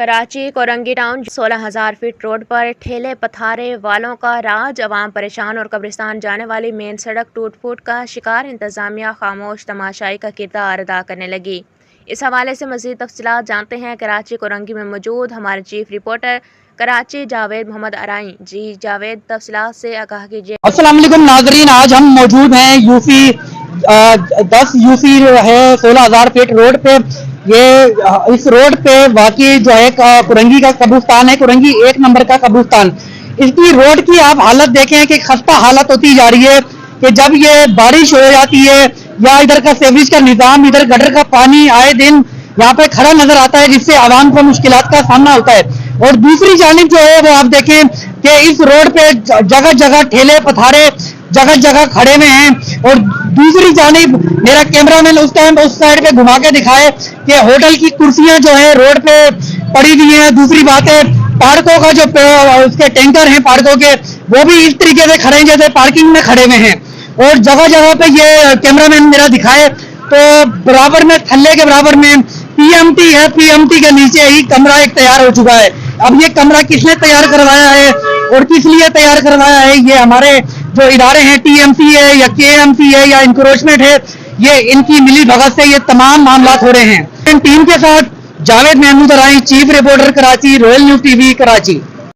Karachi Korangi town 16,000 feet road پر ٹھیلے پتھارے والوں کا راج، عوام پریشان اور قبرستان جانے والی مین سڑک ٹوٹ پھوٹ کا شکار، انتظامیہ خاموش تماشائی کا کردار ادا کرنے لگی۔ اس حوالے سے مزید تفصیلات جانتے ہیں کراچی کورنگی میں موجود ہمارے چیف رپورٹر کراچی جاوید محمد ارائیں۔ جی جاوید، تفصیلات سے آگاہ کیجیے۔ السلام علیکم ناظرین، آج ہم موجود ہیں یوسی 10 ہے 16,000 فٹ روڈ پہ۔ اس روڈ پہ واقعی جو ہے کورنگی کا قبرستان ہے، کورنگی 1 نمبر کا قبرستان۔ اس کی روڈ کی آپ حالت دیکھیں کہ خستہ حالت ہوتی جا رہی ہے کہ جب یہ بارش ہو جاتی ہے یا ادھر کا سیویج کا نظام، ادھر گٹر کا پانی آئے دن یہاں پہ کھڑا نظر آتا ہے، جس سے عوام کو مشکلات کا سامنا ہوتا ہے۔ اور دوسری جانب جو ہے وہ آپ دیکھیں کہ اس روڈ پہ جگہ جگہ ٹھیلے پتھارے جگہ جگہ کھڑے ہوئے ہیں، اور دوسری جانب میرا کیمرہ مین اس ٹائم اس سائڈ پہ گھما کے دکھائے کہ ہوٹل کی کرسیاں جو ہیں روڈ پہ پڑی ہوئی ہیں۔ دوسری بات ہے پارکوں کا جو اس کے ٹینکر ہیں پارکوں کے، وہ بھی اس طریقے سے کھڑے ہیں جیسے پارکنگ میں کھڑے ہوئے ہیں۔ اور جگہ جگہ پہ یہ کیمرہ مین میرا دکھائے تو برابر میں تھلے کے برابر میں پی ایم ٹی ہے، پی ایم ٹی کے نیچے ہی کمرہ ایک تیار ہو چکا ہے۔ اب یہ کمرہ کس نے تیار کروایا ہے اور کس لیے تیار کروایا ہے، یہ ہمارے جو ادارے ہیں ٹی ایم سی ہے یا کے ایم سی ہے یا انکروچمنٹ ہے، یہ ان کی ملی بھگت سے یہ تمام معاملات ہو رہے ہیں۔ ٹیم کے ساتھ Javed Mahmood Arain, chief reporter Karachi, Royal news T V Karachi.